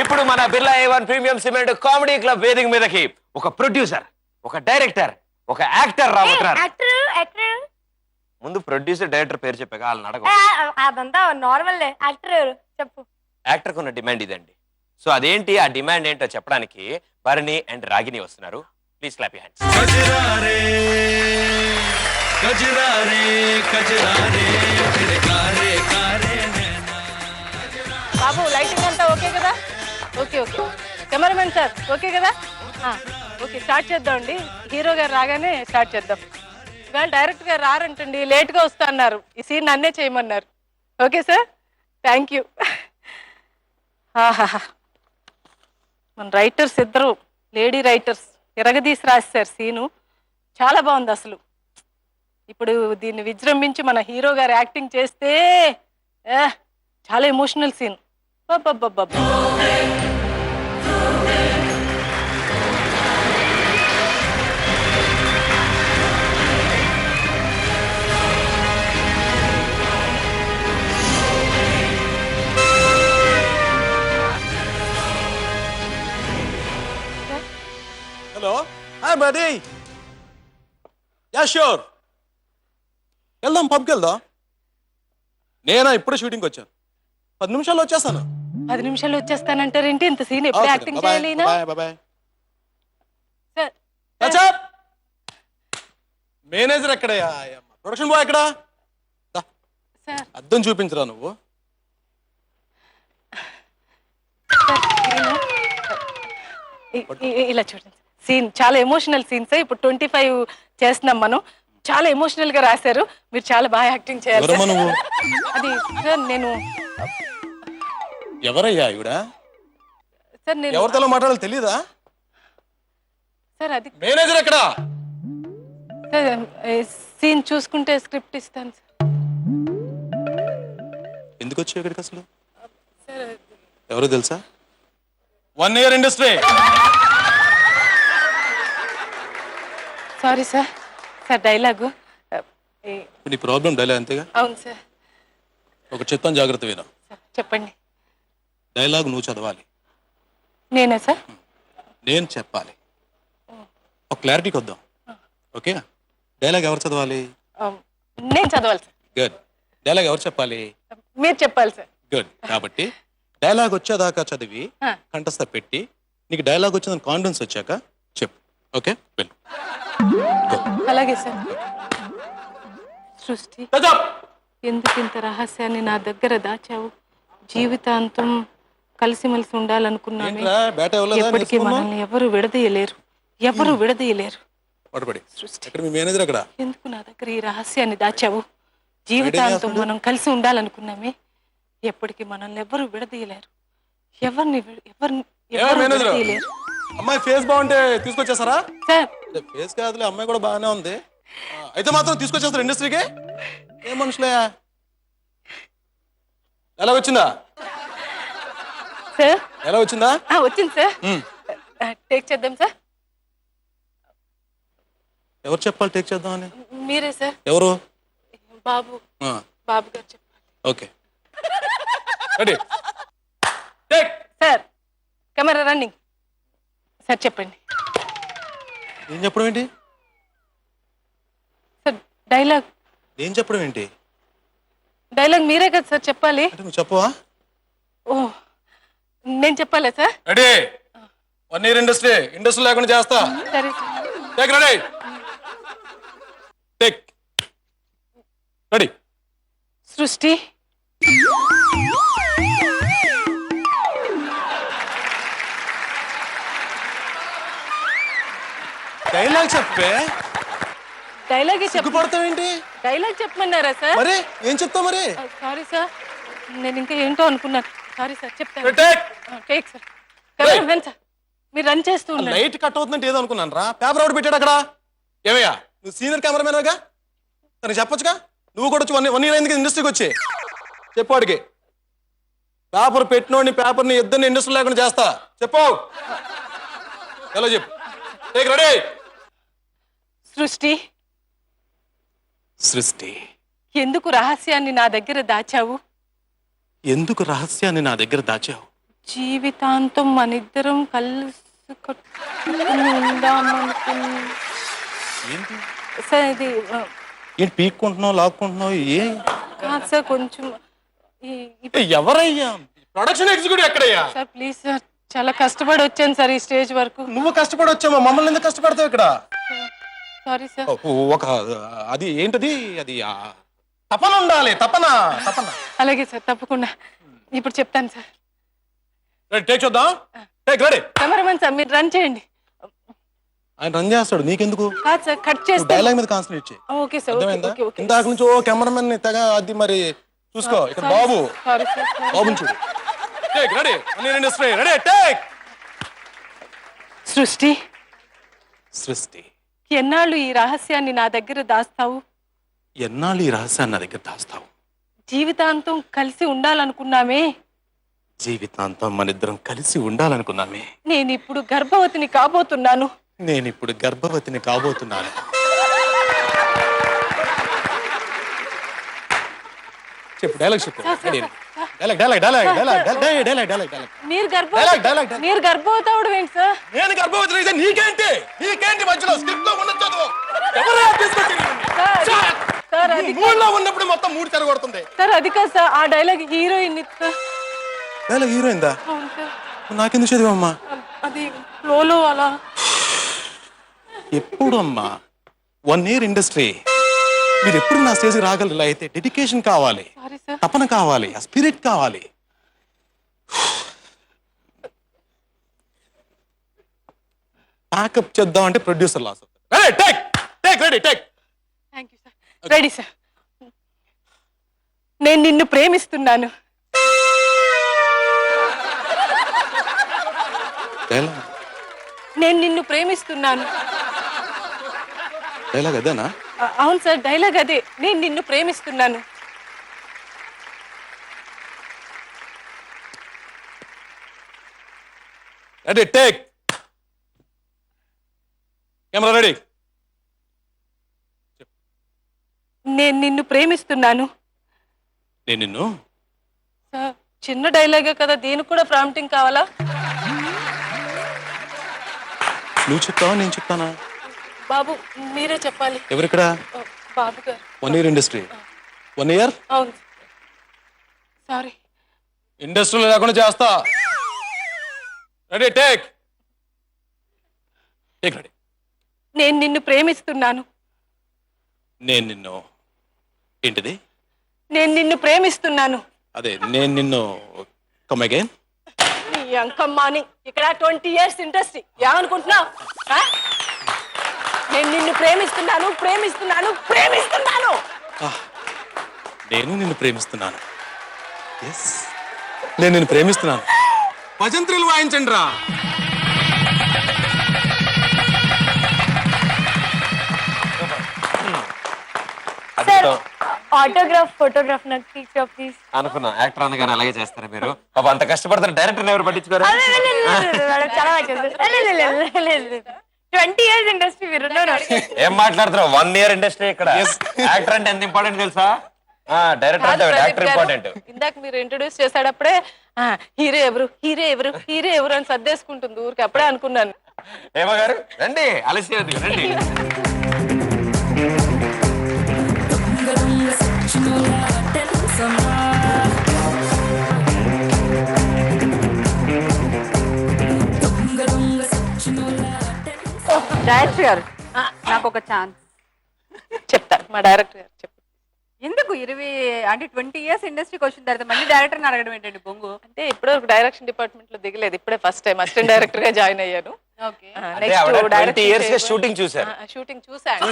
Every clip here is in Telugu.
ఇప్పుడు మన Birla A1 premium cement comedy club వేదిక మీదకి ఒక ప్రొడ్యూసర్, ఒక డైరెక్టర్, ఒక యాక్టర్ రాబోతున్నారు. ముందు ప్రొడ్యూసర్ డైరెక్టర్ పేరు చెప్పాక వాళ్ళని అడగ. అదంతా నార్మల్. యాక్టర్ చెప్పు. యాక్టర్ కున్న డిమాండ్ ఇదండి. సో అదేంటి ఆ డిమాండ్ ఏంటో చెప్పడానికి భరణి అండ్ రాగిని వస్తున్నారు. Please clap your hands. Babu lighting అంతా ఓకే కదా? Okay okay. Cameramen sir okay కదా? ఓకే స్టార్ట్ చేద్దాం అండి. హీరో గారు రాగానే స్టార్ట్ చేద్దాం. ఇవాళ డైరెక్ట్ గా రారంటండి, లేట్గా వస్తా అన్నారు. ఈ సీన్ నన్నే చేయమన్నారు. Okay sir, thank you. మన రైటర్స్ ఇద్దరు లేడీ రైటర్స్ ఎరగదీసి రాశారు సీను. చాలా బాగుంది అసలు. ఇప్పుడు దీన్ని విజృంభించి మన హీరో గారు యాక్టింగ్ చేస్తే చాలా emotional scene. Hello, hi buddy. Yeah sure, వెళ్దాం, పబ్కి వెళ్దాం. నేనా ఇప్పుడే షూటింగ్కి వచ్చాను, 10 నిమిషాల్లో వచ్చేస్తాను. 10 నిమిషాలు వచ్చేస్తానంటారేంటి? ఇంత సీన్ ఎప్పుడు యాక్టింగ్ చేయాలి? మేనేజర్ ఎక్కడయ్యా? ప్రొడక్షన్ బాయ్ ఎక్కడా? అద్దం చూపించరా నువ్వు. ఇలా చూడండి, సీన్ చాలా ఎమోషనల్ సీన్స్. ఇప్పుడు 25 చేస్తున్నాం మనం. చాలా ఎమోషనల్ గా రాశారు. మీరు చాలా బాగా యాక్టింగ్ చేయాలి. అది సార్ నేను. ఎవరయ్యా ఇవిడ? సార్ నేను ఎవరితో మాట్లాడాలో తెలీదా? సార్ అది మేనేజర్ ఎక్కడా? సీన్ చూసుకుంటే స్క్రిప్ట్ ఇస్తాను సార్. ఎందుకు వచ్చావు ఇక్కడికి అసలు? ఎవరో తెలుసా? 1 year industry. Sorry sir. Sir dialogue. నీ ప్రాబ్లం డైలాగ్ అంతేగా? అవును సార్. ఒక చెప్తాను, జాగ్రత్త విను. చెప్పండి. డైలాగ్ నువ్వు చదవాలి. నేనే సార్? నేను చెప్పాలి. ఒక క్లారిటీకి వద్దాం, ఓకే? డైలాగ్ ఎవరు చదవాలి? నేను చదవాలి సార్. గుడ్. డైలాగ్ ఎవరు చెప్పాలి? మీరు చెప్పాలి సార్. గుడ్. కాబట్టి డైలాగ్ వచ్చేదాకా చదివి కంఠస్థ పెట్టి నీకు డైలాగ్ వచ్చిందని కాన్ఫిడెన్స్ వచ్చాక చెప్పు, ఓకే? వెళ్ళు. అలాగే సార్. సృష్టి, ఎందుకు ఇంత రహస్యాన్ని నా దగ్గర దాచావు? జీవితాంతం కలిసిమెలిసి ఉండాలనుకున్నామే. ఎప్పటికీ మనల్ని ఎవరు విడదీయలేరు, ఎవరు విడదీయలేరు. ఎందుకు నా దగ్గర ఈ రహస్యాన్ని దాచావు? జీవితాంతం మనం కలిసి ఉండాలనుకున్నామే. ఎప్పటికీ మనల్ని ఎవరు విడదీయలేరు, ఎవరిని విడదీయలేరు. అమ్మాయి ఫేస్ బాగుంటే తీసుకొచ్చేసారా? సార్ ఫేస్ కాదులే, అమ్మాయి కూడా బాగానే ఉంది. అయితే మాత్రం తీసుకొచ్చేస్తారు ఇండస్ట్రీకి? ఏం మనుషులే. ఎలా వచ్చిందా? సార్ ఎలా వచ్చిందా? వచ్చింది సార్. టేక్ చేద్దాం సార్. ఎవరు చెప్పాలి టేక్ చేద్దాం అని? మీరే సార్. ఎవరు? బాబు. బాబు గారు చెప్పాలి. Okay, ready. Sir camera running. Sir చెప్పండి. ఏం చెప్పడం ఏంటి? Sir dialogue. ఏం చెప్పడం ఏంటి? డైలాగ్ మీరే కదా సార్ చెప్పాలి. నువ్వు చెప్పవా? ఓ నేను చెప్పాలా సార్? రెడీ. 1 year ఇండస్ట్రీ లేకుండా చేస్తా. సరే take. Ready. Take. Ready. Srishti, dialogue చెప్పే. డైలాగ్ సిగ్గుపడతావేంటి? డైలాగ్ చెప్పమన్నారా సార్? మరి ఏం చెప్తావు మరి? సారీ సార్, నేను ఇంకా ఏంటో అనుకున్నాను. సారీ సార్, చెప్తాను. Take sir. కెమెరామెన్ సార్ మీరు రన్ చేస్తూ ఉన్నారు. లైట్ కట్ అవుతుందంటే ఏదో అనుకున్నాను రా. పేపర్ అవుట్ పెట్టాడు అక్కడ. ఏమయ్యా నువ్వు సీనియర్ కెమెరామెన్గా, తనకి చెప్పొచ్చుగా. నువ్వు కూడా వచ్చి 1 year అయింది ఇండస్ట్రీకి వచ్చి చెప్పు వాడికి. పేపర్ పెట్టినోడిని పేపర్ని ఇద్దరిని ఇండస్ట్రీ లేకుండా చేస్తా. చెప్పు. ఎలా చెప్పు. టేక్. రెడీ. సృష్టి, సృష్టి, ఎందుకు రహస్యాన్ని నా దగ్గర దాచావు? ఎందుకు రహస్యాన్ని నా దగ్గర దాచావు? జీవితాంతం మనిద్దరం కలిసి ఉందామనుకున్నా ఏంటి సార్ ఇది ఏంటి పీక్కుంటున్నావు లాక్కుంటున్నావు కాదు సార్ కొంచెం ఎవరయ్యా ప్రొడక్షన్ ఎగ్జిక్యూటివ్ ఎక్కడయ్యా సార్ ప్లీజ్ సార్ చాలా కష్టపడి వచ్చాను సార్ ఈ స్టేజ్ వరకు. నువ్వు కష్టపడి వచ్చామా మమ్మల్ని ఎందుకు కష్టపడతావు ఇక్కడ సారీ సార్. ఒక అది ఏంటది అది తపన ఉండాలి తపన తపన. అలాగే సార్ తప్పకుండా ఇప్పుడు చెప్తాను సార్. టేక్ చూద్దాం టేక్ రెడీ. కెమెరామెన్ సార్ మీరు రన్ చేయండి. ఆయన రన్ చేస్తాడు నీకెందుకు కాదు సార్ కట్ చేస్తే డైలాగ్ మీద కాన్సన్ట్రేట్ చేయి. Okay sir okay okay. ఇందాక నుంచి ఓ కెమెరామెన్ తెగ అది మరి చూసుకో ఇక్కడ బాబు సారీ సార్. బాబుని చూడు. Take ready industry ready take. సృష్టి సృష్టి ఎన్నాళ్ళు ఈ రహస్యాన్ని నా దగ్గర దాస్తావు? ఎన్నాళ్ళు ఈ రహస్యాన్ని నా దగ్గర దాస్తావు? జీవితాంతం కలిసి ఉండాలనుకున్నామే. జీవితాంతం మనిద్దరం కలిసి ఉండాలనుకున్నామే. నేను ఇప్పుడు గర్భవతిని కాబోతున్నాను. నేను ఇప్పుడు గర్భవతిని కాబోతున్నాను. చెప్పు డైలాగ్ చెప్పు. Dialogue dialogue dialogue dialogue dialogue dialogue dialogue. మీరు గర్భవతి అవడం ఏంటి సార్? నేను గర్భవతి అయితే నీకేంటి నీకేంటి మధ్యలో స్క్రిప్ట్ లో ఉన్నది చదువు. ఎవరైనా తీసుకొచ్చి సార్ అది మూడులో ఉన్నప్పుడు మొత్తం మూడు చెరగొడుతుంది. సార్ అది కాదు సార్ ఆ డైలాగ్ హీరోయిన్ డైలాగ్ హీరోయిందా? అవును సార్. నాకెందుకు చదివమ్మా? అది ఫ్లోలో అలా. ఎప్పుడు అమ్మా 1 year ఇండస్ట్రీ. మీరు ఎప్పుడు నా స్టేజ్కి రాగలరు. అయితే డెడికేషన్ కావాలి, సారీ సార్. తపన కావాలి, ఆ స్పిరిట్ కావాలి. ప్యాకప్ చేద్దాం అంటే ప్రొడ్యూసర్ లాస్ అవుతారు. Take take ready take. Thank you sir. Ready sir. నేను నిన్ను ప్రేమిస్తున్నాను. నేను నిన్ను ప్రేమిస్తున్నాను. డైలాగ్ అదేనా? అవును సార్ డైలాగ్ అదే. నేను నిన్ను ప్రేమిస్తున్నాను. Ready take. Camera ready. నేను నిన్ను ప్రేమిస్తున్నాను. నేను నిన్ను సార్ చిన్న డైలాగే కదా దీనికి కూడా ప్రాంప్టింగ్ కావాలా? నువ్వు చెప్తావా నేను చెప్తానా? బాబు మీరే చెప్పాలి. ఎవరిక్కడ? బాబు గారు. 1 year ఇండస్ట్రీ. 1 year అవును సారీ. ఇండస్ట్రీలో లేకుండా చేస్తా. Ready take take ready. నేను నిన్ను ప్రేమిస్తున్నాను. నేను నిన్ను ఏంటిది? నేను నిన్ను ప్రేమిస్తున్నాను. అదే నేను నిన్ను కమ్ అగైన్. నీ అంకమ్మాని ఇక్కడ 20 years ఇండస్ట్రీ ఏమనుకుంటున్నావు? నేను నిన్ను ప్రేమిస్తున్నాను ప్రేమిస్తున్నాను ప్రేమిస్తున్నాను. నేను నిన్ను ప్రేమిస్తున్నాను. ఎస్ నేను నిన్ను ప్రేమిస్తున్నాను. భజంత్రులు వాయించండి రా. ఆటోగ్రాఫ్ ఫోటోగ్రాఫ్ నాకు టీచర్ ప్లీజ్. అనుకున్నా యాక్టర్ అనగానే అలాగే చేస్తారు మీరు. పాప అంత కష్టపడతారు డైరెక్టర్ ఎవరు పట్టించుకోరు. చాలా 20 years ఇండస్ట్రీ మీరు. ఏం మాట్లాడుతున్నావు? 1 year ఇండస్ట్రీ ఇక్కడ. యాక్టర్ అంటే ఎంత ఇంపార్టెంట్ తెలుసా? డైరెక్టర్ అంటే యాక్టర్ ఇంపార్టెంట్. ఇందాక మీరు ఇంట్రొడ్యూస్ చేసేటప్పుడే హీరో ఎవరు హీరో ఎవరు హీరో ఎవరు అని సర్దేసుకుంటుంది ఊరికి. అప్పుడే అనుకున్నాను. ఏమో గారు రండి అలసి రండి. డైరెక్టర్ గారు నాకు ఒక ఛాన్స్ చెప్తాను. మా డైరెక్టర్ గారు చెప్పు. ఎందుకు 20 years ఇండస్ట్రీకి వచ్చిన తర్వాత మళ్ళీ డైరెక్టర్ అడగడం ఏంటండి బొంగు? అంటే ఇప్పుడే డైరెక్షన్ డిపార్ట్మెంట్ లో దిగలేదు. ఇప్పుడే ఫస్ట్ టైం అసిస్టెంట్ డైరెక్టర్ గా జాయిన్ అయ్యాను. ఓకే. షూటింగ్ చూసారు. షూటింగ్ చూసాను.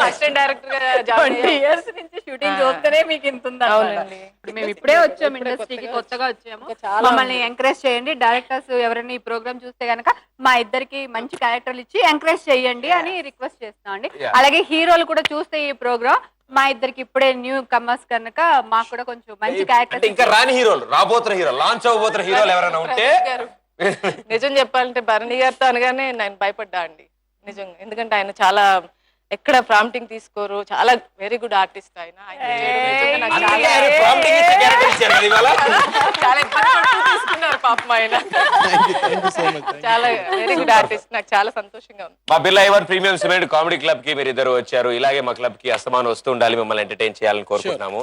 అసిస్టెంట్ డైరెక్టర్ గా జాయిన్ 20 years నుంచి షూటింగ్ చూస్తేనే మీకు ఇంత ఉందా? అవునండి. మేము ఇప్పుడే వచ్చాము ఇండస్ట్రీకి, కొత్తగా వచ్చాము. మమ్మల్ని ఎంకరేజ్ చేయండి. డైరెక్టర్స్ ఎవరైనా ఈ ప్రోగ్రామ్ చూస్తే గనక మా ఇద్దరికి మంచి క్యారెక్టర్లు ఇచ్చి ఎంకరేజ్ చేయండి అని రిక్వెస్ట్ చేస్తామండి. అలాగే హీరోలు కూడా చూస్తే ఈ ప్రోగ్రామ్ మా ఇద్దరికి ఇప్పుడే న్యూ కమర్స్ కనుక మాకు కూడా కొంచెం మంచి క్యారెక్టర్. ఇంకా రాని హీరోలు, రాబోతున్న హీరోలు, లాంచ్ అవబోతున్న హీరోలు ఎవరైనా ఉంటే. నిజం చెప్పాలంటే భరణి గారితో అనగానే నేను భయపడ్డా అండి నిజంగా. ఎందుకంటే ఆయన చాలా ఎక్కడ ప్రాంప్టింగ్ తీసుకోరు. చాలా వెరీ గుడ్ ఆర్టిస్ట్ ఆయన. చాలా ఇబ్బంది తీసుకున్నారు పాపం ఆయన చాలా వెరీ గుడ్ ఆర్టిస్ట్. నాకు చాలా సంతోషంగా ఉంది. మా Birla Ivan premium cement comedy club కి మీరు ఇద్దరు వచ్చారు. ఇలాగే మా క్లబ్ కి అస్తమానం వస్తూ ఉండాలి, మిమ్మల్ని ఎంటర్టైన్ చేయాలని కోరుకుంటున్నాము.